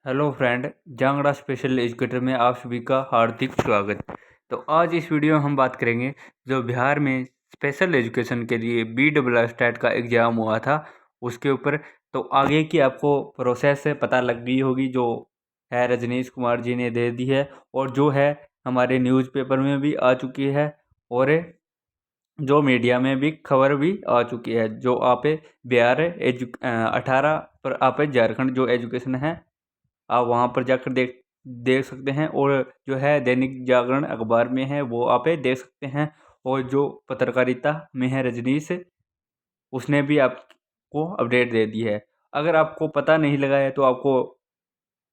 Hello friend, Jangra special educator में आप सभी का हार्दिक स्वागत। तो आज इस वीडियो में हम बात करेंगे जो बिहार में स्पेशल एजुकेशन के लिए BEE का एग्ज़ाम हुआ था उसके ऊपर। तो आगे की आपको प्रोसेस से पता लग गई होगी, जो है रजनीश कुमार जी ने दे दी है और जो है हमारे न्यूज़पेपर में भी आ चुकी है और जो मीडिया में भी खबर भी आ चुकी है। जो आप बिहार 18 पर आप झारखंड जो एजुकेशन है आप वहाँ पर जाकर देख देख सकते हैं, और जो है दैनिक जागरण अखबार में है वो आप देख सकते हैं। और जो पत्रकारिता में है रजनीश, उसने भी आपको अपडेट दे दी है। अगर आपको पता नहीं लगा है तो आपको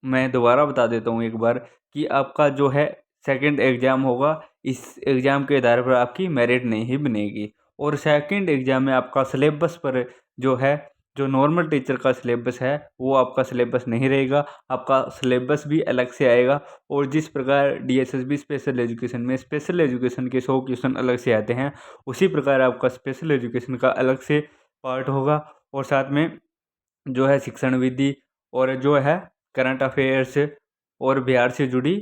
मैं दोबारा बता देता हूँ एक बार कि आपका जो है सेकंड एग्ज़ाम होगा, इस एग्ज़ाम के आधार पर आपकी मेरिट नहीं बनेगी। और सेकंड एग्ज़ाम में आपका सिलेबस पर जो है, जो नॉर्मल टीचर का सिलेबस है वो आपका सिलेबस नहीं रहेगा, आपका सिलेबस भी अलग से आएगा। और जिस प्रकार DSSB स्पेशल एजुकेशन में स्पेशल एजुकेशन के 100 क्वेश्चन अलग से आते हैं, उसी प्रकार आपका स्पेशल एजुकेशन का अलग से पार्ट होगा। और साथ में जो है शिक्षण विधि और जो है करंट अफेयर्स और बिहार से जुड़ी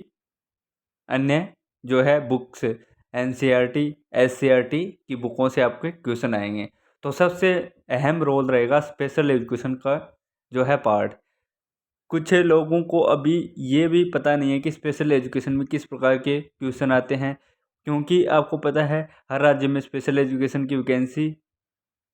अन्य जो है बुक्स NCERT SCERT की बुकों से आपके क्वेश्चन आएंगे। तो सबसे अहम रोल रहेगा स्पेशल एजुकेशन का जो है पार्ट। कुछ लोगों को अभी ये भी पता नहीं है कि स्पेशल एजुकेशन में किस प्रकार के क्वेश्चन आते हैं, क्योंकि आपको पता है हर राज्य में स्पेशल एजुकेशन की वैकेंसी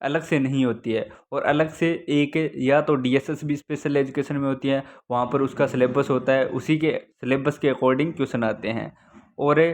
अलग से नहीं होती है। और अलग से एक या तो DSSB स्पेशल एजुकेशन में होती है, वहाँ पर उसका सिलेबस होता है, उसी के सिलेबस के अकॉर्डिंग क्वेश्चन आते हैं। और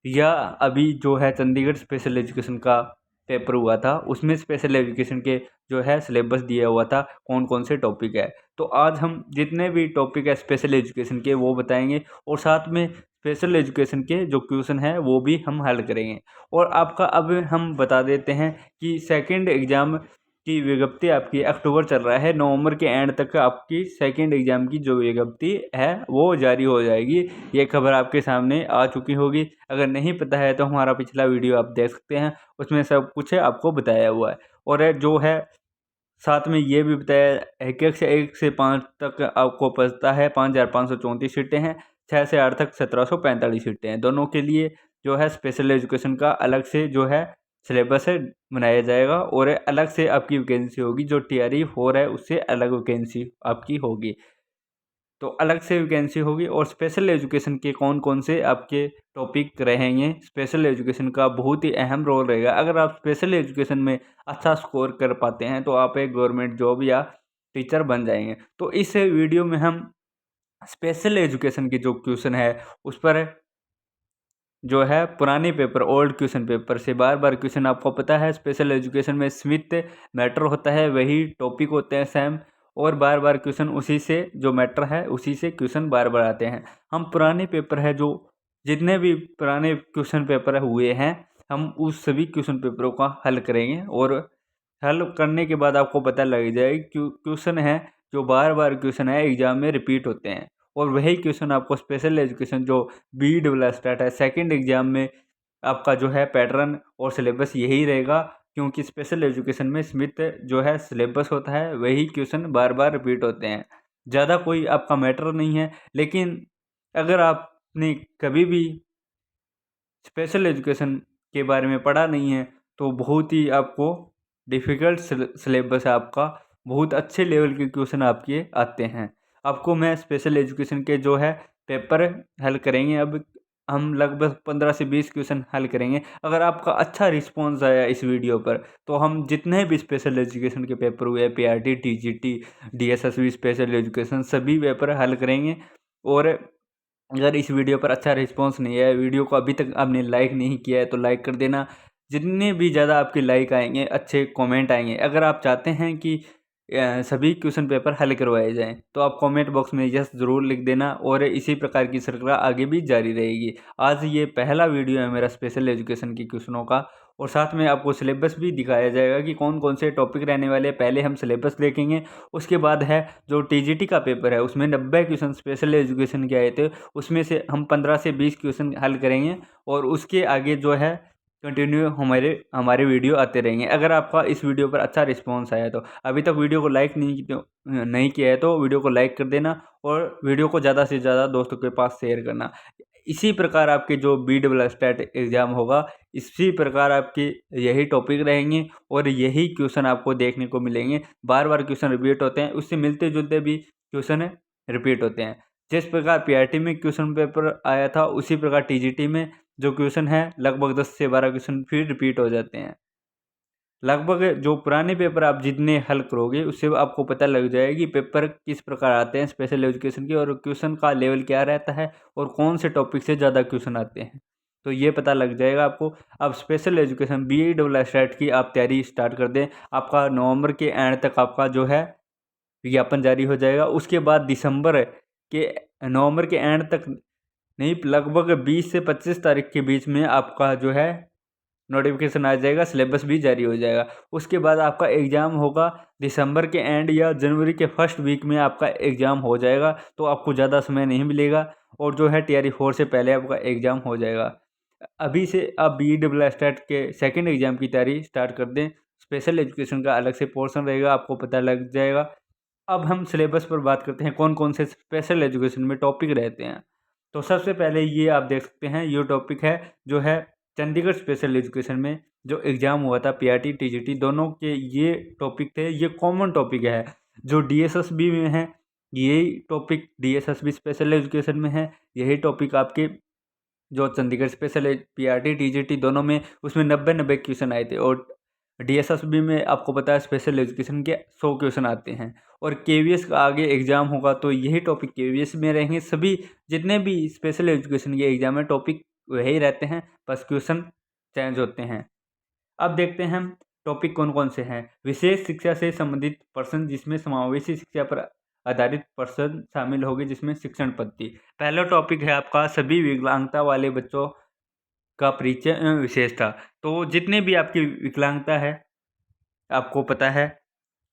या अभी जो है चंडीगढ़ स्पेशल एजुकेशन का पेपर हुआ था, उसमें स्पेशल एजुकेशन के जो है सिलेबस दिया हुआ था कौन कौन से टॉपिक है। तो आज हम जितने भी टॉपिक है स्पेशल एजुकेशन के वो बताएंगे, और साथ में स्पेशल एजुकेशन के जो क्वेश्चन है वो भी हम हल करेंगे। और आपका अब हम बता देते हैं कि सेकंड एग्ज़ाम की विज्ञप्ति आपकी अक्टूबर चल रहा है, नवंबर के एंड तक आपकी सेकंड एग्ज़ाम की जो विज्ञप्ति है वो जारी हो जाएगी। ये खबर आपके सामने आ चुकी होगी। अगर नहीं पता है तो हमारा पिछला वीडियो आप देख सकते हैं, उसमें सब कुछ आपको बताया हुआ है। और जो है साथ में ये भी बताया है कि 1 से 5 तक आपको पता है 5,534 सीटें हैं, 6 से 8 तक 1,745 सीटें हैं। दोनों के लिए जो है स्पेशल एजुकेशन का अलग से जो है सिलेबस है बनाया जाएगा, और अलग से आपकी वैकेंसी होगी। जो TRE 4 है उससे अलग वैकेंसी आपकी होगी, तो अलग से वैकेंसी होगी। और स्पेशल एजुकेशन के कौन कौन से आपके टॉपिक रहेंगे, स्पेशल एजुकेशन का बहुत ही अहम रोल रहेगा। अगर आप स्पेशल एजुकेशन में अच्छा स्कोर कर पाते हैं तो आप एक गवर्नमेंट जॉब या टीचर बन जाएंगे। तो इस वीडियो में हम स्पेशल एजुकेशन के जो क्वेश्चन है उस पर जो है पुराने पेपर ओल्ड क्वेश्चन पेपर से बार बार क्वेश्चन, आपको पता है स्पेशल एजुकेशन में स्मिथ मैटर होता है, वही टॉपिक होते हैं सेम, और बार बार क्वेश्चन उसी से जो मैटर है उसी से क्वेश्चन बार बार आते हैं। हम पुराने पेपर है, जो जितने भी पुराने क्वेश्चन पेपर हुए हैं, हम उस सभी क्वेश्चन पेपरों का हल करेंगे। और हल करने के बाद आपको पता लग जाएगा क्वेश्चन है जो बार बार क्वेश्चन है एग्जाम में रिपीट होते हैं, और वही क्वेश्चन आपको स्पेशल एजुकेशन जो BEE है सेकंड एग्जाम में आपका जो है पैटर्न और सिलेबस यही रहेगा। क्योंकि स्पेशल एजुकेशन में स्मिथ जो है सिलेबस होता है, वही क्वेश्चन बार बार रिपीट होते हैं, ज़्यादा कोई आपका मैटर नहीं है। लेकिन अगर आपने कभी भी स्पेशल एजुकेशन के बारे में पढ़ा नहीं है तो बहुत ही आपको डिफ़िकल्ट सिलेबस है आपका, बहुत अच्छे लेवल के क्वेश्चन आपके आते हैं। आपको मैं स्पेशल एजुकेशन के जो है पेपर हल करेंगे, अब हम लगभग 15 से 20 क्वेश्चन हल करेंगे। अगर आपका अच्छा रिस्पॉन्स आया इस वीडियो पर तो हम जितने भी स्पेशल एजुकेशन के पेपर हुए PRT TGT DSSB special education सभी पेपर हल करेंगे। और अगर इस वीडियो पर अच्छा रिस्पांस नहीं है, वीडियो को अभी तक आपने लाइक नहीं किया है तो लाइक कर देना। जितने भी ज़्यादा आपके लाइक आएंगे अच्छे कमेंट आएंगे। अगर आप चाहते हैं कि सभी क्वेश्चन पेपर हल करवाए जाएं तो आप कमेंट बॉक्स में यस ज़रूर लिख देना, और इसी प्रकार की श्रृंखला आगे भी जारी रहेगी। आज ये पहला वीडियो है मेरा स्पेशल एजुकेशन के क्वेश्चनों का, और साथ में आपको सिलेबस भी दिखाया जाएगा कि कौन कौन से टॉपिक रहने वाले हैं। पहले हम सिलेबस देखेंगे, उसके बाद है जो TGT का पेपर है उसमें 90 क्वेश्चन स्पेशल एजुकेशन के आए थे, उसमें से हम 15 से 20 क्वेश्चन हल करेंगे। और उसके आगे जो है कंटिन्यू हमारे वीडियो आते रहेंगे। अगर आपका इस वीडियो पर अच्छा रिस्पॉन्स आया तो अभी तक वीडियो को लाइक नहीं किया है तो वीडियो को लाइक कर देना और वीडियो को ज़्यादा से ज़्यादा दोस्तों के पास शेयर करना। इसी प्रकार आपके जो BEE एग्ज़ाम होगा, इसी प्रकार आपके यही टॉपिक रहेंगे और यही क्वेश्चन आपको देखने को मिलेंगे। बार बार क्वेश्चन रिपीट होते हैं, उससे मिलते जुलते भी क्वेश्चन रिपीट होते हैं। जिस प्रकार PRT में क्वेश्चन पेपर आया था, उसी प्रकार TGT में जो क्वेश्चन है लगभग 10 से 12 क्वेश्चन फिर रिपीट हो जाते हैं। लगभग जो पुराने पेपर आप जितने हल करोगे उससे आपको पता लग जाएगा कि पेपर किस प्रकार आते हैं स्पेशल एजुकेशन के, और क्वेश्चन का लेवल क्या रहता है और कौन से टॉपिक से ज़्यादा क्वेश्चन आते हैं, तो ये पता लग जाएगा आपको। अब स्पेशल एजुकेशन BE स्टेट की आप तैयारी स्टार्ट कर दें। आपका नवंबर के एंड तक आपका जो है विज्ञापन जारी हो जाएगा। उसके बाद नवंबर के एंड तक नहीं, लगभग 20 से 25 तारीख के बीच में आपका जो है नोटिफिकेशन आ जाएगा, सिलेबस भी जारी हो जाएगा। उसके बाद आपका एग्ज़ाम होगा दिसंबर के एंड या जनवरी के फर्स्ट वीक में आपका एग्ज़ाम हो जाएगा, तो आपको ज़्यादा समय नहीं मिलेगा और जो है TRE 4 से पहले आपका एग्ज़ाम हो जाएगा। अभी से आप BE स्टेट के सेकेंड एग्ज़ाम की तैयारी स्टार्ट कर दें। स्पेशल एजुकेशन का अलग से पोर्शन रहेगा, आपको पता लग जाएगा। अब हम सिलेबस पर बात करते हैं, कौन कौन से स्पेशल एजुकेशन में टॉपिक रहते हैं। तो सबसे पहले ये आप देख सकते हैं, ये टॉपिक है जो है चंडीगढ़ स्पेशल एजुकेशन में जो एग्ज़ाम हुआ था PRT TGT दोनों के ये टॉपिक थे। ये कॉमन टॉपिक है जो DSSB में है, यही टॉपिक DSSB स्पेशल एजुकेशन में है। यही टॉपिक आपके जो चंडीगढ़ स्पेशल PRT TGT दोनों में उसमें 90 क्वेश्चन आए थे, और DSSB में आपको पता है स्पेशल एजुकेशन के 100 क्वेश्चन आते हैं। और KVS का आगे एग्ज़ाम होगा तो यही टॉपिक KVS में रहेंगे। सभी जितने भी स्पेशल एजुकेशन के एग्ज़ाम है टॉपिक वही रहते हैं, बस क्वेश्चन चेंज होते हैं। अब देखते हैं हम टॉपिक कौन कौन से हैं। विशेष शिक्षा से संबंधित पर्सन, जिसमें समावेशी शिक्षा पर आधारित पर्सन शामिल होंगे, जिसमें शिक्षण पद्धति। पहला टॉपिक है आपका सभी विकलांगता वाले बच्चों का परिचय एवं विशेषता। तो जितने भी आपकी विकलांगता है, आपको पता है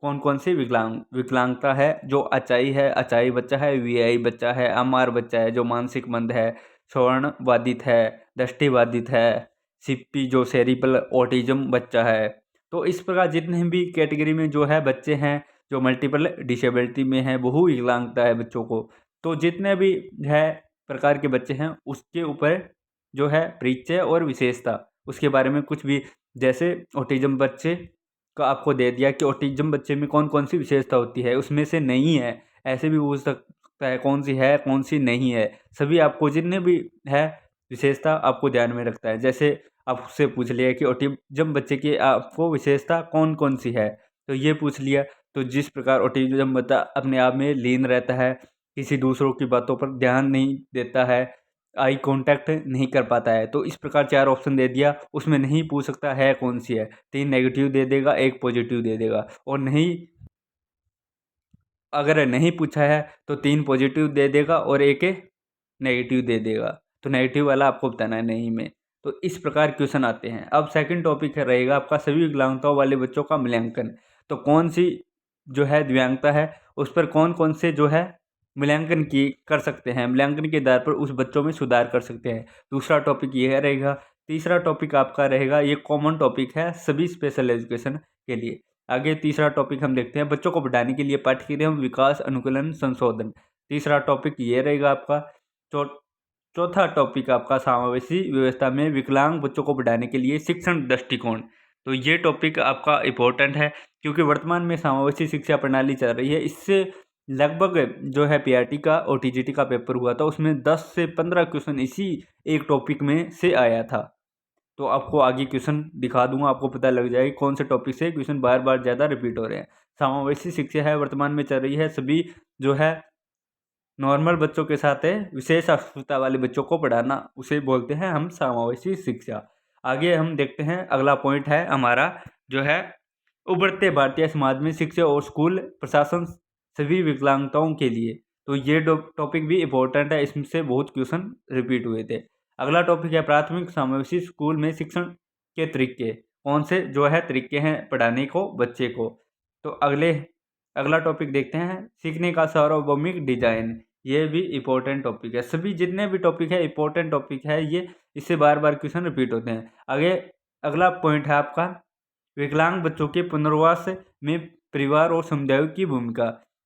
कौन कौन सी विकलांगता है। जो अचाई है, अचाई बच्चा है, VI बच्चा है, अमार बच्चा है जो मानसिक मंद है, स्वर्ण बाधित है, दृष्टि बाधित है, CP जो सेरिब्रल ऑटिज्म बच्चा है। तो इस प्रकार जितने भी कैटेगरी में जो है बच्चे हैं जो मल्टीपल डिसेबिलिटी में है, बहु विकलांगता है बच्चों को, तो जितने भी है प्रकार के बच्चे हैं उसके ऊपर जो है परिचय और विशेषता, उसके बारे में कुछ भी, जैसे ऑटिज्म बच्चे का आपको दे दिया कि ऑटिज्म बच्चे में कौन कौन सी विशेषता होती है, उसमें से नहीं है ऐसे भी पूछ सकता है, कौन सी है कौन सी नहीं है। सभी आपको जितने भी है विशेषता आपको ध्यान में रखता है। जैसे आपसे पूछ लिया कि ऑटिज्म बच्चे की आपको विशेषता कौन कौन सी है, तो ये पूछ लिया। तो जिस प्रकार ऑटिज्म बच्चा अपने आप में लीन रहता है, किसी दूसरों की बातों पर ध्यान नहीं देता है, आई कांटेक्ट नहीं कर पाता है, तो इस प्रकार 4 ऑप्शन दे दिया। उसमें नहीं पूछ सकता है कौन सी है, 3 नेगेटिव दे देगा, 1 पॉजिटिव दे देगा, और नहीं अगर नहीं पूछा है तो 3 पॉजिटिव दे देगा और 1 नेगेटिव दे देगा। तो नेगेटिव वाला आपको बताना है नहीं में। तो इस प्रकार क्वेश्चन आते हैं। अब सेकंड टॉपिक रहेगा आपका सभी विकलांगताओं वाले बच्चों का मूल्यांकन। तो कौन सी जो है दिव्यांगता है उस पर कौन कौन से जो है मूल्यांकन की कर सकते हैं, मूल्यांकन के आधार पर उस बच्चों में सुधार कर सकते हैं। दूसरा टॉपिक ये रहेगा। तीसरा टॉपिक आपका रहेगा, ये कॉमन टॉपिक है सभी स्पेशल एजुकेशन के लिए। आगे तीसरा टॉपिक हम देखते हैं, बच्चों को बढ़ाने के लिए पाठ्यक्रम विकास अनुकूलन संशोधन। तीसरा टॉपिक ये रहेगा आपका। चौथा टॉपिक आपका समावेशी व्यवस्था में विकलांग बच्चों को बढ़ाने के लिए शिक्षण दृष्टिकोण। तो ये टॉपिक आपका इम्पोर्टेंट है क्योंकि वर्तमान में समावेशी शिक्षा प्रणाली चल रही है। इससे लगभग जो है PRT का और TGT का पेपर हुआ था, उसमें 10 से 15 क्वेश्चन इसी एक टॉपिक में से आया था। तो आपको आगे क्वेश्चन दिखा दूंगा, आपको पता लग जाएगा कौन से टॉपिक से क्वेश्चन बार बार ज़्यादा रिपीट हो रहे हैं। समावेशी शिक्षा है वर्तमान में चल रही है, सभी जो है नॉर्मल बच्चों के साथ है विशेष आवश्यकता वाले बच्चों को पढ़ाना, उसे बोलते हैं हम समावेशी शिक्षा। आगे हम देखते हैं, अगला पॉइंट है हमारा जो है उभरते भारतीय समाज में शिक्षा और स्कूल प्रशासन सभी विकलांगताओं के लिए। तो ये टॉपिक भी इम्पोर्टेंट है, इसमें से बहुत क्वेश्चन रिपीट हुए थे। अगला टॉपिक है प्राथमिक समावेशी स्कूल में शिक्षण के तरीके, कौन से जो है तरीके हैं पढ़ाने को बच्चे को। तो अगला टॉपिक देखते हैं, सीखने का सार्वभौमिक डिजाइन। ये भी इम्पोर्टेंट टॉपिक है, सभी जितने भी टॉपिक है इम्पोर्टेंट टॉपिक है ये, इससे बार बार क्वेश्चन रिपीट होते हैं। आगे अगला पॉइंट है आपका विकलांग बच्चों के पुनर्वास में परिवार और समुदायों की भूमिका।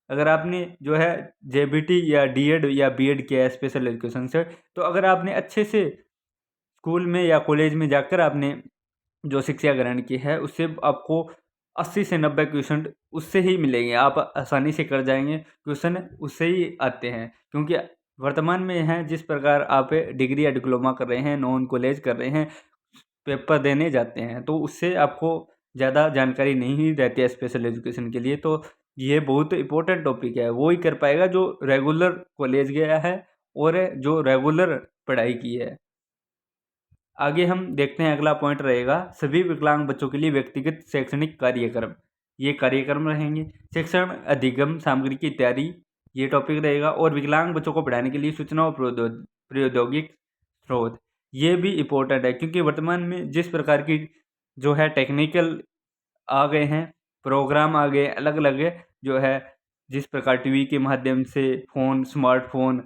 अगर आपने जो है जेबीटी या डीएड या बीएड किया है स्पेशल एजुकेशन से, तो अगर आपने अच्छे से स्कूल में या कॉलेज में जाकर आपने जो शिक्षा ग्रहण की है उससे आपको 80 से 90 क्वेश्चन उससे ही मिलेंगे, आप आसानी से कर जाएंगे, क्वेश्चन उससे ही आते हैं। क्योंकि वर्तमान में है जिस प्रकार आप डिग्री या डिप्लोमा कर रहे हैं, नॉन कॉलेज कर रहे हैं, पेपर देने जाते हैं, तो उससे आपको ज़्यादा जानकारी नहीं रहती है स्पेशल एजुकेशन के लिए। तो ये बहुत इंपॉर्टेंट टॉपिक है, वो ही कर पाएगा जो रेगुलर कॉलेज गया है और जो रेगुलर पढ़ाई की है। आगे हम देखते हैं, अगला पॉइंट रहेगा सभी विकलांग बच्चों के लिए व्यक्तिगत शैक्षणिक कार्यक्रम। ये कार्यक्रम रहेंगे। शिक्षण अधिगम सामग्री की तैयारी, ये टॉपिक रहेगा। और विकलांग बच्चों को पढ़ाने के लिए सूचना और प्रौद्योगिक स्रोत, ये भी इम्पोर्टेंट है। क्योंकि वर्तमान में जिस प्रकार की जो है टेक्निकल आ गए हैं, प्रोग्राम आ गए अलग अलग, जो है जिस प्रकार टीवी के माध्यम से, फ़ोन, स्मार्टफोन,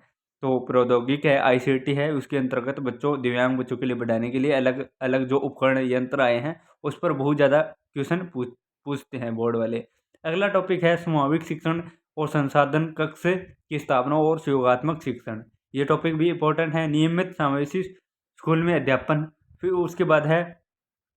तो प्रौद्योगिक है, आईसीटी है, उसके अंतर्गत बच्चों, दिव्यांग बच्चों के लिए बढ़ाने के लिए अलग अलग जो उपकरण यंत्र आए हैं उस पर बहुत ज़्यादा क्वेश्चन पूछते हैं बोर्ड वाले। अगला टॉपिक है समूहिक शिक्षण और संसाधन कक्ष की स्थापना और सहयोगात्मक शिक्षण। ये टॉपिक भी इम्पोर्टेंट है। नियमित समावेशी स्कूल में अध्यापन। फिर उसके बाद है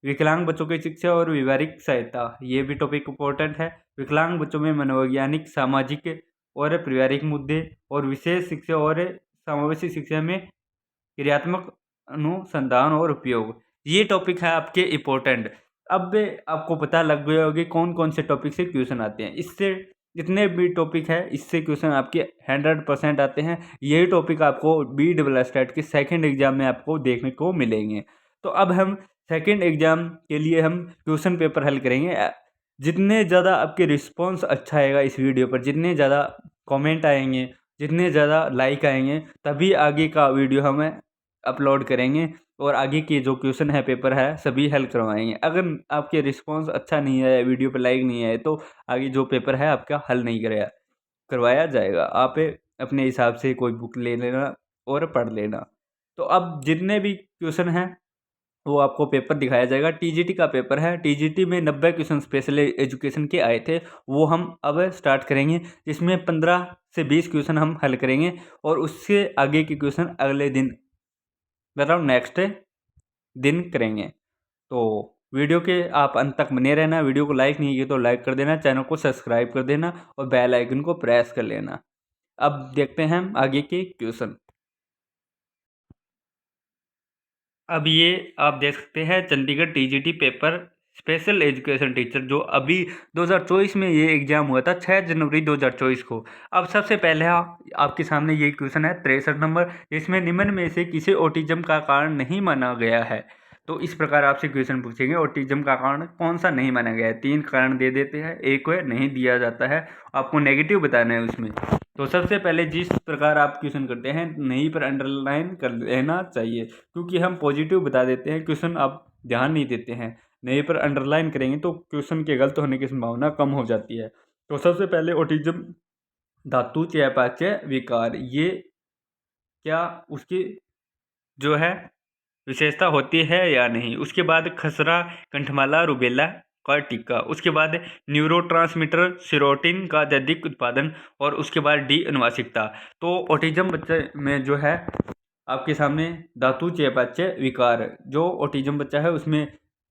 विकलांग बच्चों की शिक्षा और व्यवहारिक सहायता, ये भी टॉपिक इम्पोर्टेंट है। विकलांग बच्चों में मनोवैज्ञानिक, सामाजिक और पारिवारिक मुद्दे, और विशेष शिक्षा और समावेशी शिक्षा में क्रियात्मक अनुसंधान और उपयोग, ये टॉपिक है आपके इम्पोर्टेंट। अब आपको पता लग गया होगा कौन कौन से टॉपिक से क्वेश्चन आते हैं। इससे जितने भी टॉपिक है इससे क्वेश्चन आपके 100% आते हैं। यही टॉपिक आपको BEE के सेकंड एग्जाम में आपको देखने को मिलेंगे। तो अब हम सेकंड एग्जाम के लिए हम क्वेश्चन पेपर हल करेंगे। जितने ज़्यादा आपके रिस्पॉन्स अच्छा आएगा इस वीडियो पर, जितने ज़्यादा कमेंट आएंगे, जितने ज़्यादा लाइक आएंगे, तभी आगे का वीडियो हम अपलोड करेंगे और आगे के जो क्वेश्चन है, पेपर है, सभी हल करवाएंगे। अगर आपके रिस्पॉन्स अच्छा नहीं है, वीडियो पर लाइक नहीं है, तो आगे जो पेपर है आपका हल नहीं करवाया जाएगा। आप अपने हिसाब से कोई बुक ले लेना और पढ़ लेना। तो अब जितने भी क्वेश्चन हैं वो आपको पेपर दिखाया जाएगा। टीजीटी का पेपर है। टीजीटी में 90 क्वेश्चन स्पेशल एजुकेशन के आए थे, वो हम अब स्टार्ट करेंगे, जिसमें 15 से 20 क्वेश्चन हम हल करेंगे और उससे आगे के क्वेश्चन अगले दिन, मतलब नेक्स्ट दिन करेंगे। तो वीडियो के आप अंत तक बने रहना। वीडियो को लाइक नहीं किया तो लाइक कर देना, चैनल को सब्सक्राइब कर देना और बेल आइकन को प्रेस कर लेना। अब देखते हैं हम आगे के क्वेश्चन। अब ये आप देख सकते हैं Chandigarh TGT paper special education teacher, जो अभी 2024 में ये एग्ज़ाम हुआ था, 6 जनवरी 2024 को। अब सबसे पहले आपके सामने ये क्वेश्चन है 63 नंबर, जिसमें निम्न में से किसी ऑटिज्म का कारण नहीं माना गया है। तो इस प्रकार आपसे क्वेश्चन पूछेंगे, ऑटिज्म का कारण कौन सा नहीं माना गया है। 3 कारण दे देते हैं, एक नहीं दिया जाता है, आपको नेगेटिव बताना है उसमें। तो सबसे पहले जिस प्रकार आप क्वेश्चन करते हैं, नहीं पर अंडरलाइन कर लेना चाहिए, क्योंकि हम पॉजिटिव बता देते हैं, क्वेश्चन आप ध्यान नहीं देते हैं। नहीं पर अंडरलाइन करेंगे तो क्वेश्चन के गलत होने की संभावना कम हो जाती है। तो सबसे पहले ऑटिज्म धातु चयापचय विकार, ये क्या उसकी जो है विशेषता होती है या नहीं। उसके बाद खसरा, कंठमाला, रुबेला का टीका। उसके बाद न्यूरोट्रांसमीटर सीरोटिन का अत्यधिक उत्पादन। और उसके बाद डी अनुवांशिकता। तो ऑटिज्म बच्चे में जो है आपके सामने धातु चयापचय विकार, जो ऑटिज्म बच्चा है उसमें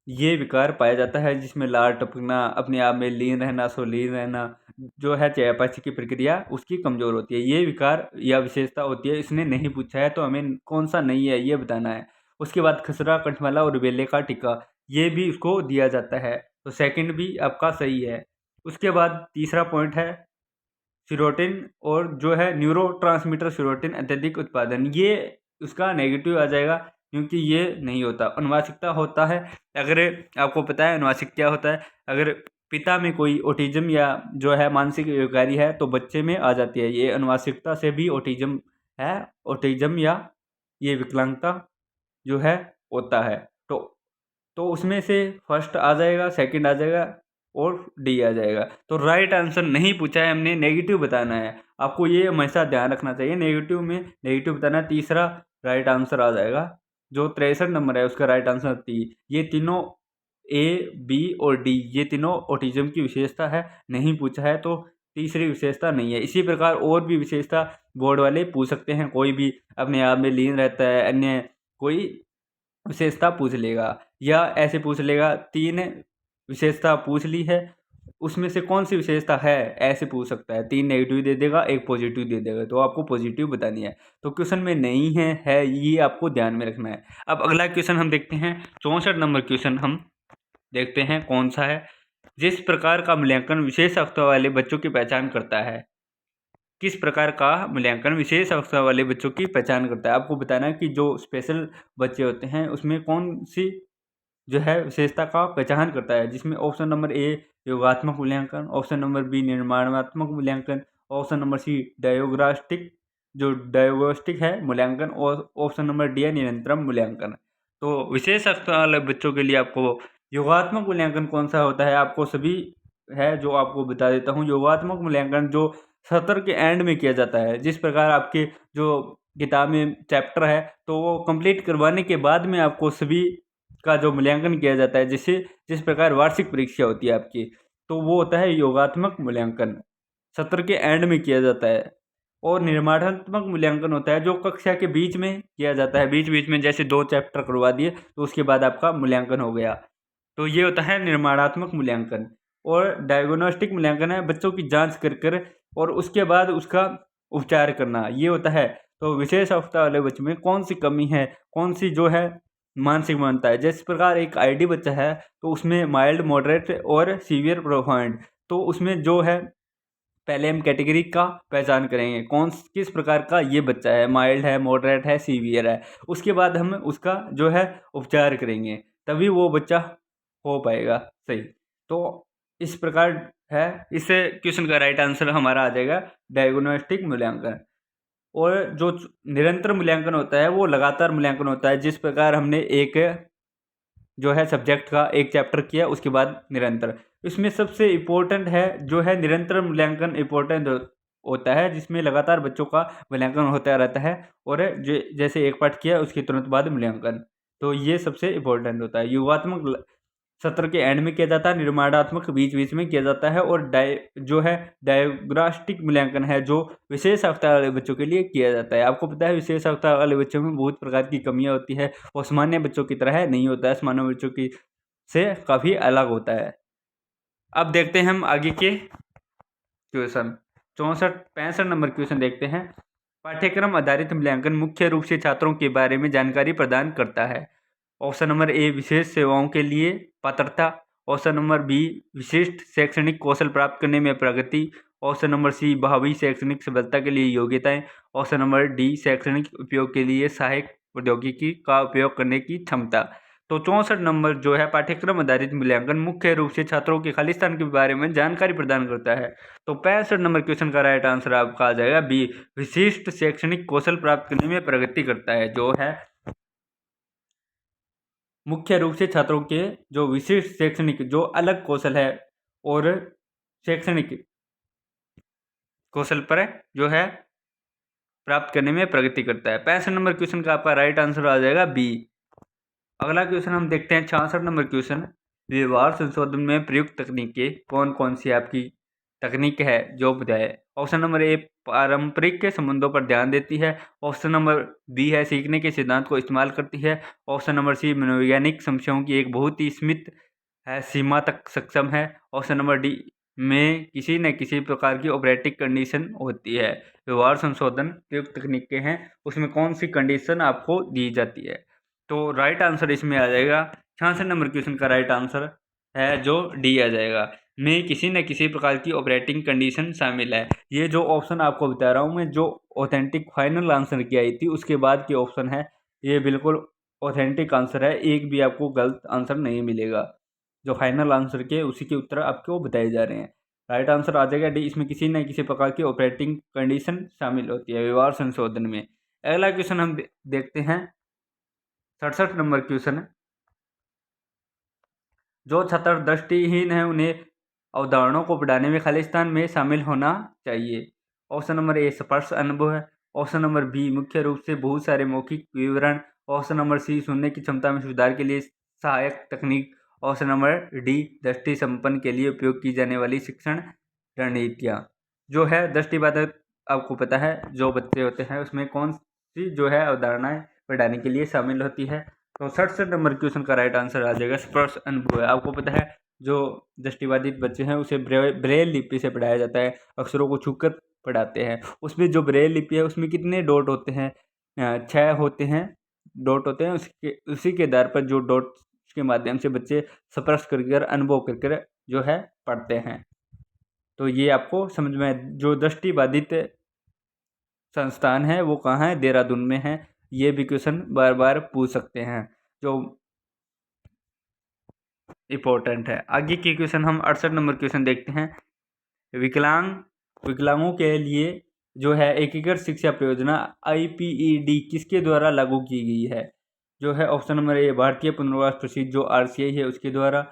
ये विकार पाया जाता है, जिसमें लार टपकना, अपने आप में लीन रहना, स्वलीन रहना, जो है चयापचय की प्रक्रिया उसकी कमज़ोर होती है। ये विकार या विशेषता होती है। इसने नहीं पूछा है तो हमें कौन सा नहीं है ये बताना है। उसके बाद खसरा, कंठमाला और रुबेले का टीका, ये भी उसको दिया जाता है। तो सेकंड भी आपका सही है। उसके बाद तीसरा पॉइंट है सीरोटिन, और जो है न्यूरोट्रांसमीटर सीरोटिन अत्यधिक उत्पादन, ये उसका नेगेटिव आ जाएगा, क्योंकि ये नहीं होता। अनुवांशिकता होता है। अगर आपको पता है अनुवांशिक क्या होता है, अगर पिता में कोई ऑटिज्म या जो है मानसिक विकारी है तो बच्चे में आ जाती है। ये अनुवांशिकता से भी ऑटिज्म है, ऑटिज्म या ये विकलांगता जो है होता है। तो उसमें से फर्स्ट आ जाएगा, सेकंड आ जाएगा और डी आ जाएगा। तो राइट आंसर नहीं पूछा है हमने, नेगेटिव बताना है। आपको ये हमेशा ध्यान रखना चाहिए, नेगेटिव में नेगेटिव बताना है। तीसरा राइट आंसर आ जाएगा, जो 63 नंबर है उसका राइट आंसर टी। ये तीनों ए, बी और डी ये तीनों ऑटिज्म की विशेषता है, नहीं पूछा है तो तीसरी विशेषता नहीं है। इसी प्रकार और भी विशेषता बोर्ड वाले पूछ सकते हैं, कोई भी अपने आप में लीन रहता है, अन्य कोई विशेषता पूछ लेगा, या ऐसे पूछ लेगा 3 विशेषता पूछ ली है, उसमें से कौन सी विशेषता है, ऐसे पूछ सकता है। 3 नेगेटिव दे देगा, 1 पॉजिटिव दे देगा, तो आपको पॉजिटिव बतानी है। तो क्वेश्चन में नहीं है ये आपको ध्यान में रखना है। अब अगला क्वेश्चन हम देखते हैं, 64 नंबर क्वेश्चन हम देखते हैं कौन सा है। जिस प्रकार का मूल्यांकन विशेष अवस्था वाले बच्चों की पहचान करता है, किस प्रकार का मूल्यांकन विशेष अवस्था वाले बच्चों की पहचान करता है। आपको बताना है कि जो स्पेशल बच्चे होते हैं उसमें कौन सी जो है विशेषता का पहचान करता है, जिसमें ऑप्शन नंबर ए योगात्मक मूल्यांकन, ऑप्शन नंबर बी निर्माणात्मक मूल्यांकन, ऑप्शन नंबर सी डायग्नोस्टिक है मूल्यांकन, और ऑप्शन नंबर डी है निरंतर मूल्यांकन। तो विशेष अवस्था वाले बच्चों के लिए आपको योगात्मक मूल्यांकन कौन सा होता है, आपको सभी है जो आपको बता देता हूँ। योगात्मक मूल्यांकन जो सत्र के एंड में किया जाता है, जिस प्रकार आपके जो किताब में चैप्टर है तो वो कंप्लीट करवाने के बाद में आपको सभी का जो मूल्यांकन किया जाता है, जिस प्रकार वार्षिक परीक्षा होती है आपकी, तो वो होता है योगात्मक मूल्यांकन, सत्र के एंड में किया जाता है। और निर्माणात्मक मूल्यांकन होता है जो कक्षा के बीच में किया जाता है, बीच बीच में जैसे 2 चैप्टर करवा दिए तो उसके बाद आपका मूल्यांकन हो गया, तो ये होता है निर्माणात्मक मूल्यांकन। और डायग्नोस्टिक मूल्यांकन है बच्चों की जांच कर और उसके बाद उसका उपचार करना, ये होता है। तो विशेष अवस्था वाले बच्चे में कौन सी कमी है, कौन सी जो है मानसिक मानता है, जिस प्रकार एक आईडी बच्चा है तो उसमें माइल्ड, मॉडरेट और सीवियर प्रोफाउंड, तो उसमें जो है पहले हम कैटेगरी का पहचान करेंगे किस प्रकार का ये बच्चा है, माइल्ड है, मॉडरेट है, सीवियर है, उसके बाद हम उसका जो है उपचार करेंगे, तभी वो बच्चा हो पाएगा सही। तो इस प्रकार है, इस क्वेश्चन का राइट आंसर हमारा आ जाएगा डायग्नोस्टिक मूल्यांकन। और जो निरंतर मूल्यांकन होता है वो लगातार मूल्यांकन होता है, जिस प्रकार हमने एक जो है सब्जेक्ट का एक चैप्टर किया उसके बाद निरंतर, इसमें सबसे इम्पोर्टेंट है जो है निरंतर मूल्यांकन इम्पोर्टेंट होता है, जिसमें लगातार बच्चों का मूल्यांकन होता रहता है, और जैसे एक पाठ किया उसके तुरंत बाद मूल्यांकन, तो ये सबसे इम्पोर्टेंट होता है। योगात्मक सत्र के एंड में किया जाता है, निर्माणात्मक बीच बीच में किया जाता है, और जो है डायग्नोस्टिक मूल्यांकन है जो विशेष अवस्था वाले बच्चों के लिए किया जाता है। आपको पता है विशेष अवस्था वाले बच्चों में बहुत प्रकार की कमियां होती है, वो सामान्य बच्चों की तरह नहीं होता है, सामान्य बच्चों की से काफ़ी अलग होता है। अब देखते हैं हम आगे के क्वेश्चन, 65 नंबर क्वेश्चन देखते हैं। पाठ्यक्रम आधारित मूल्यांकन मुख्य रूप से छात्रों के बारे में जानकारी प्रदान करता है। ऑप्शन नंबर ए विशेष सेवाओं के लिए पात्रता, ऑप्शन नंबर बी विशिष्ट शैक्षणिक कौशल प्राप्त करने में प्रगति, ऑप्शन नंबर सी भावी शैक्षणिक सफलता के लिए योग्यताएं, ऑप्शन नंबर डी शैक्षणिक उपयोग के लिए सहायक प्रौद्योगिकी का उपयोग करने की क्षमता। तो 64 नंबर जो है पाठ्यक्रम आधारित मूल्यांकन मुख्य रूप से छात्रों के खाली स्थान के बारे में जानकारी प्रदान करता है। तो 65 नंबर क्वेश्चन का राइट आंसर आपका आ जाएगा बी विशिष्ट शैक्षणिक कौशल प्राप्त करने में प्रगति करता है, जो है मुख्य रूप से छात्रों के जो विशिष्ट शैक्षणिक जो अलग कौशल है और शैक्षणिक कौशल पर जो है प्राप्त करने में प्रगति करता है। 65 नंबर क्वेश्चन का आपका राइट आंसर आ जाएगा बी। अगला क्वेश्चन हम देखते हैं 66 नंबर क्वेश्चन, व्यवहार संशोधन में प्रयुक्त तकनीकें कौन कौन सी आपकी तकनीक है जो बताए। ऑप्शन नंबर ए पारंपरिक के संबंधों पर ध्यान देती है, ऑप्शन नंबर बी है सीखने के सिद्धांत को इस्तेमाल करती है, ऑप्शन नंबर सी मनोवैज्ञानिक समस्याओं की एक बहुत ही सीमित है सीमा तक सक्षम है, ऑप्शन नंबर डी में किसी न किसी प्रकार की ऑपरेटिंग कंडीशन होती है। व्यवहार संशोधन प्रयुक्त तकनीकें हैं उसमें कौन सी कंडीशन आपको दी जाती है। तो राइट आंसर इसमें आ जाएगा 66 नंबर क्वेश्चन का राइट आंसर है जो डी आ जाएगा, में किसी न किसी प्रकार की ऑपरेटिंग कंडीशन शामिल है। ये जो ऑप्शन आपको बता रहा हूँ मैं, जो ऑथेंटिक फाइनल आंसर की आई थी उसके बाद की ऑप्शन है, ये बिल्कुल ऑथेंटिक आंसर है, एक भी आपको गलत आंसर नहीं मिलेगा। जो फाइनल आंसर के उसी के उत्तर आपको बताए जा रहे हैं। राइट आंसर आ जाएगा डी, इसमें किसी न किसी प्रकार की ऑपरेटिंग कंडीशन शामिल होती है व्यवहार संशोधन में। अगला क्वेश्चन हम देखते हैं 67 नंबर क्वेश्चन, जो छात्र दृष्टिहीन है उन्हें अवधारणाओं को पढ़ाने में खालिस्तान में शामिल होना चाहिए। ऑप्शन नंबर ए स्पर्श अनुभव है, ऑप्शन नंबर बी मुख्य रूप से बहुत सारे मौखिक विवरण। ऑप्शन नंबर सी सुनने की क्षमता में सुधार के लिए सहायक तकनीक। ऑप्शन नंबर डी दृष्टि संपन्न के लिए उपयोग की जाने वाली शिक्षण रणनीतियाँ। जो है दृष्टिबाधित, आपको पता है जो बच्चे होते हैं उसमें कौन सी जो है अवधारणाएं पढ़ाने के लिए शामिल होती है। तो 67 नंबर क्वेश्चन का राइट आंसर आ जाएगा स्पर्श अनुभव है। आपको पता है जो दृष्टिबाधित बच्चे हैं उसे ब्रेल लिपि से पढ़ाया जाता है, अक्षरों को छूकर पढ़ाते हैं। उसमें जो ब्रेल लिपि है उसमें कितने डॉट होते हैं? 6 होते हैं, डॉट होते हैं। उसी के आधार पर जो डॉट के माध्यम से बच्चे स्पर्श कर अनुभव कर जो है पढ़ते हैं। तो ये आपको समझ में, जो दृष्टिबाधित संस्थान है वो कहाँ है? देहरादून में है। ये भी क्वेश्चन बार बार पूछ सकते हैं जो इम्पोर्टेंट है। आगे के क्वेश्चन हम 68 नंबर क्वेश्चन देखते हैं। विकलांगों के लिए जो है एकीकृत शिक्षा परियोजना IPED किसके द्वारा लागू की गई है? जो है ऑप्शन नंबर ए भारतीय पुनर्वास प्रसिद्ध जो RCI है उसके द्वारा।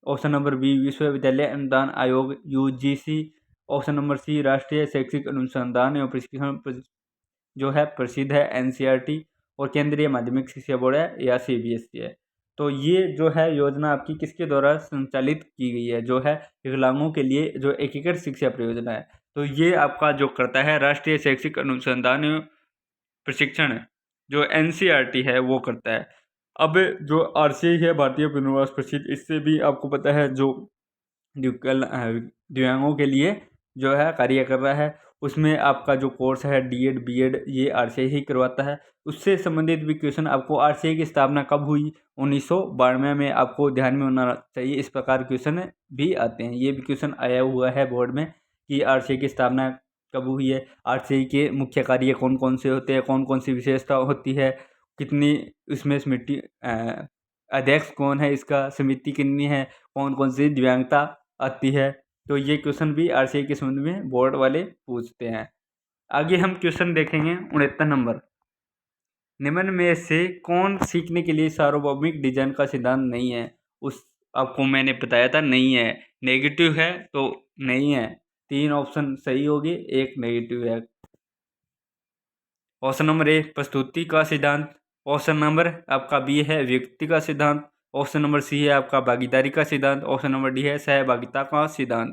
ऑप्शन नंबर बी विश्वविद्यालय अनुदान आयोग UGC। ऑप्शन नंबर सी राष्ट्रीय शैक्षिक अनुसंधान एवं प्रशिक्षण जो है प्रसिद्ध है NCERT। और केंद्रीय माध्यमिक शिक्षा बोर्ड है या CBSE है। तो ये जो है योजना आपकी किसके द्वारा संचालित की गई है? जो है विकलांगों के लिए जो एकीकृत शिक्षा परियोजना है, तो ये आपका जो करता है राष्ट्रीय शैक्षिक अनुसंधान एवं प्रशिक्षण जो NCERT है वो करता है। अब जो RCI है भारतीय पुनर्वास प्रसिद्ध, इससे भी आपको पता है जो दिव्यांगों के लिए जो है कार्य कर रहा है। उसमें आपका जो कोर्स है DED BEd ये RCI ही करवाता है। उससे संबंधित भी क्वेश्चन आपको RCI की स्थापना कब हुई? 1992 में आपको ध्यान में होना चाहिए। इस प्रकार क्वेश्चन भी आते हैं, ये भी क्वेश्चन आया हुआ है बोर्ड में कि RCI की स्थापना कब हुई है, RCI के मुख्य कार्य कौन कौन से होते हैं, कौन कौन सी विशेषता होती है, कितनी इसमें समिति अध्यक्ष कौन है, इसका समिति कितनी है, कौन कौन सी दिव्यांगता आती है। तो ये क्वेश्चन भी RCI के संबंध में बोर्ड वाले पूछते हैं। आगे हम क्वेश्चन देखेंगे 69 नंबर। निम्न में से कौन सीखने के लिए सार्वभौमिक डिजाइन का सिद्धांत नहीं है? उस आपको मैंने बताया था नहीं है, नेगेटिव है तो नहीं है। 3 ऑप्शन सही होगी, 1 नेगेटिव है। ऑप्शन नंबर ए प्रस्तुति का सिद्धांत। ऑप्शन नंबर आपका बी है व्यक्ति का सिद्धांत। ऑप्शन नंबर सी है आपका भागीदारी का सिद्धांत। ऑप्शन नंबर डी है सहभागिता का सिद्धांत।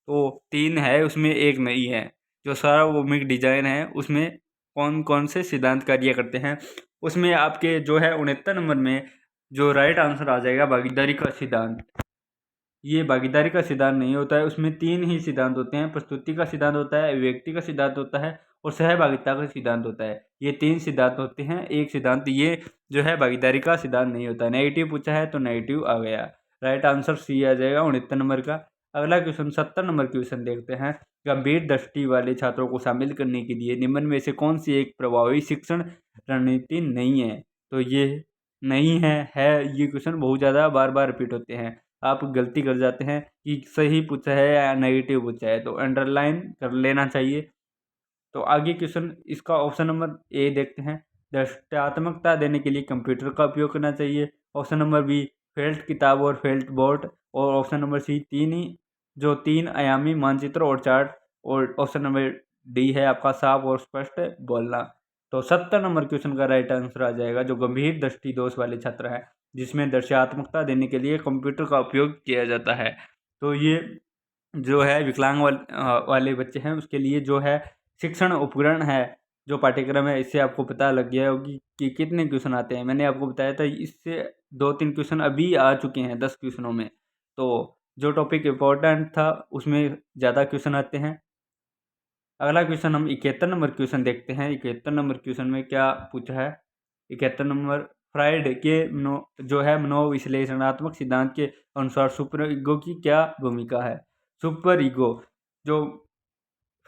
तो 3 है उसमें 1 नहीं है। जो सार्वभौमिक डिजाइन है उसमें कौन कौन से सिद्धांत कार्य करते हैं? उसमें आपके जो है 69 नंबर में जो राइट आंसर आ जाएगा भागीदारी का सिद्धांत। ये भागीदारी का सिद्धांत नहीं होता है, उसमें 3 ही सिद्धांत होते हैं। प्रस्तुति का सिद्धांत होता है, व्यक्ति का सिद्धांत होता है और सहभागिता का सिद्धांत होता है। ये 3 सिद्धांत होते हैं, एक सिद्धांत ये जो है भागीदारी का सिद्धांत नहीं होता। नेगेटिव पूछा है तो नेगेटिव आ गया। राइट आंसर सी आ जाएगा 69 नंबर का। अगला क्वेश्चन 70 नंबर क्वेश्चन देखते हैं। गंभीर दृष्टि वाले छात्रों को शामिल करने के लिए निम्न में से कौन सी एक प्रभावी शिक्षण रणनीति नहीं है? तो ये नहीं है ये क्वेश्चन बहुत ज़्यादा बार बार रिपीट होते हैं। आप गलती कर जाते हैं कि सही पूछा है या नेगेटिव पूछा है, तो अंडरलाइन कर लेना चाहिए। तो आगे क्वेश्चन इसका ऑप्शन नंबर ए देखते हैं। दृष्टात्मकता देने के लिए कंप्यूटर का उपयोग करना चाहिए। ऑप्शन नंबर बी फेल्ट किताब और फेल्ट बोर्ड। और ऑप्शन नंबर सी 3 आयामी मानचित्र और चार्ट। और ऑप्शन नंबर डी है आपका साफ और स्पष्ट बोलना। तो 70 नंबर क्वेश्चन का राइट आंसर आ जाएगा जो गंभीर दृष्टि दोष वाले छात्र हैं जिसमें दृश्यात्मकता देने के लिए कंप्यूटर का उपयोग किया जाता है। तो ये जो है विकलांग वाले बच्चे हैं उसके लिए जो है शिक्षण उपकरण है जो पाठ्यक्रम है, इससे आपको पता लग गया होगी कि कितने क्वेश्चन आते हैं। मैंने आपको बताया था इससे 2-3 क्वेश्चन अभी आ चुके हैं 10 क्वेश्चनों में। तो जो टॉपिक इम्पोर्टेंट था उसमें ज़्यादा क्वेश्चन आते हैं। अगला क्वेश्चन हम 71 नंबर क्वेश्चन देखते हैं। 71 नंबर क्वेश्चन में क्या पूछा है? 71 नंबर फ्राइड के जो है मनोविश्लेषणात्मक सिद्धांत के अनुसार सुपर ईगो की क्या भूमिका है? सुपर ईगो जो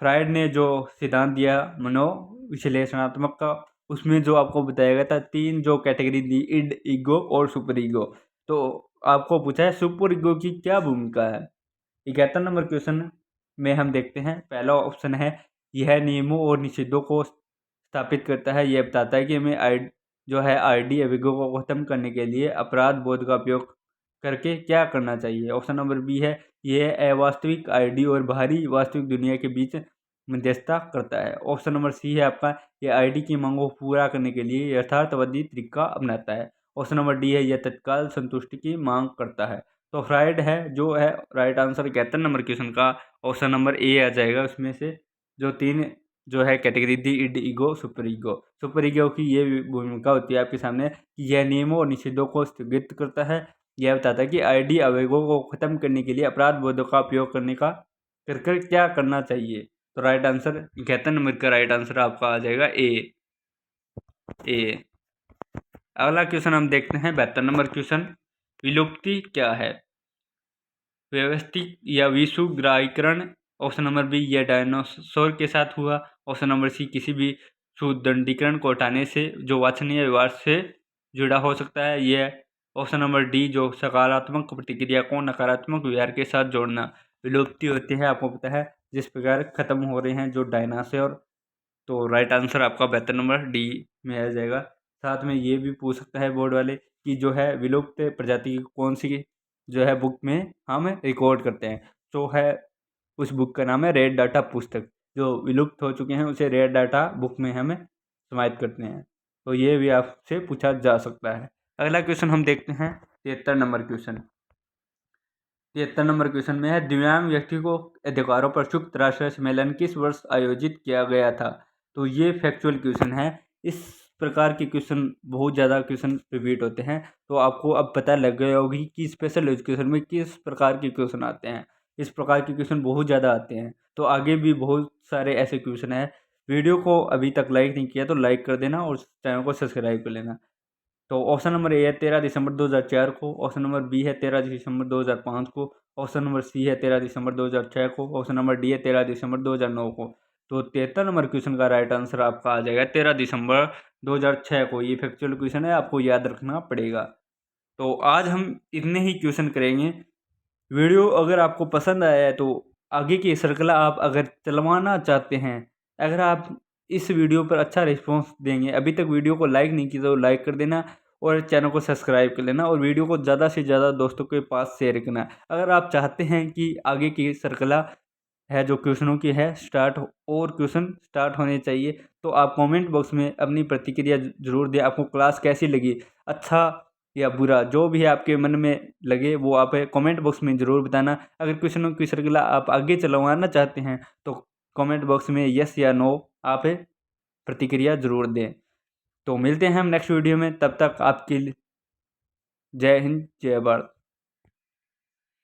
फ्राइड ने जो सिद्धांत दिया मनोविश्लेषणात्मक का, उसमें जो आपको बताया गया था 3 जो कैटेगरी दी, इड, ईगो और सुपर ईगो। तो आपको पूछा है सुपर ईगो की क्या भूमिका है? 71 नंबर क्वेश्चन में हम देखते हैं। पहला ऑप्शन है यह नियमों और निषेधों को स्थापित करता है। यह बताता है कि हमें जो है आईडी अभियोगों को खत्म करने के लिए अपराध बोध का उपयोग करके क्या करना चाहिए। ऑप्शन नंबर बी है यह अवास्तविक आईडी और बाहरी वास्तविक दुनिया के बीच मध्यस्थता करता है। ऑप्शन नंबर सी है आपका, ये आईडी की मांगों को पूरा करने के लिए यथार्थवादी तरीका अपनाता है। ऑप्शन नंबर डी है, यह तत्काल संतुष्टि की मांग करता है। तो फ्राइड है जो है राइट आंसर 71 नंबर क्वेश्चन का ऑप्शन नंबर ए आ जाएगा। उसमें से जो 3 जो है कैटेगरी दी, id, ego, super ego. Super ego की ये भूमिका होती है आपके सामने कि यह नियमों और निषेधों को स्थगित करता है। यह बताता है कि आईडी आवेगों को खत्म करने के लिए अपराध बोधों का उपयोग करने का कर क्या करना चाहिए। तो राइट आंसर 71 नंबर का राइट आंसर आपका आ जाएगा ए। अगला क्वेश्चन हम देखते हैं 72 नंबर क्वेश्चन, विलुप्ति क्या है। व्यवस्थित या विषुग्राहीकरण। ऑप्शन नंबर बी, यह डायनासोर के साथ हुआ। ऑप्शन नंबर सी, किसी भी सुदृढ़ीकरण को हटाने से जो वांछनीय व्यवहार से जुड़ा हो सकता है यह। ऑप्शन नंबर डी, जो सकारात्मक प्रतिक्रिया को नकारात्मक व्यवहार के साथ जोड़ना। विलुप्ति होती है आपको पता है जिस प्रकार खत्म हो रहे हैं जो डायनासोर। तो राइट आंसर आपका 72 नंबर डी में आ जाएगा। साथ में ये भी पूछ सकता है बोर्ड वाले कि जो है विलुप्त प्रजाति की कौन सी जो है बुक में हम रिकॉर्ड करते हैं। तो है उस बुक का नाम है रेड डाटा पुस्तक। जो विलुप्त हो चुके हैं उसे रेड डाटा बुक में हम समाहित करते हैं। तो ये भी आपसे पूछा जा सकता है। अगला क्वेश्चन हम देखते हैं 73 नंबर क्वेश्चन। 73 नंबर क्वेश्चन में है, दिव्यांग व्यक्ति को अधिकारों पर संयुक्त राष्ट्र सम्मेलन किस वर्ष आयोजित किया गया था। तो ये फैक्चुअल क्वेश्चन है। इस प्रकार के क्वेश्चन बहुत ज़्यादा क्वेश्चन रिपीट होते हैं। तो आपको अब पता लग गया होगी कि स्पेशल एजुकेशन में किस प्रकार के क्वेश्चन आते हैं। इस प्रकार के क्वेश्चन बहुत ज़्यादा आते हैं। तो आगे भी बहुत सारे ऐसे क्वेश्चन हैं। वीडियो को अभी तक लाइक नहीं किया तो लाइक कर देना और चैनल को सब्सक्राइब कर लेना। तो ऑप्शन नंबर ए है 13 दिसंबर 2004 को। ऑप्शन नंबर बी है 13 दिसंबर 2005 को। ऑप्शन नंबर सी है 13 दिसंबर 2006 को। ऑप्शन नंबर डी है 13 दिसंबर 2009 को। तो 73 नंबर क्वेश्चन का राइट आंसर आपका आ जाएगा 13 दिसंबर 2006 को। ये फैक्चुअल क्वेश्चन है, आपको याद रखना पड़ेगा। तो आज हम इतने ही क्वेश्चन करेंगे। वीडियो अगर आपको पसंद आया है तो आगे की श्रृंखला आप अगर चलवाना चाहते हैं, अगर आप इस वीडियो पर अच्छा रिस्पांस देंगे, अभी तक वीडियो को लाइक नहीं किया तो लाइक कर देना और चैनल को सब्सक्राइब कर लेना और वीडियो को ज़्यादा से ज़्यादा दोस्तों के पास शेयर करना। अगर आप चाहते हैं कि आगे की श्रृंखला है जो क्वेश्चनों की है स्टार्ट और क्वेश्चन स्टार्ट होने चाहिए, तो आप कमेंट बॉक्स में अपनी प्रतिक्रिया जरूर दें। आपको क्लास कैसी लगी, अच्छा या बुरा, जो भी आपके मन में लगे वो आप कमेंट बॉक्स में ज़रूर बताना। अगर क्वेश्चनों की श्रृंखला आप आगे चलवाना चाहते हैं तो कमेंट बॉक्स में यस या नो आप प्रतिक्रिया जरूर दें। तो मिलते हैं हम नेक्स्ट वीडियो में, तब तक आपके लिए जय हिंद जय भारत।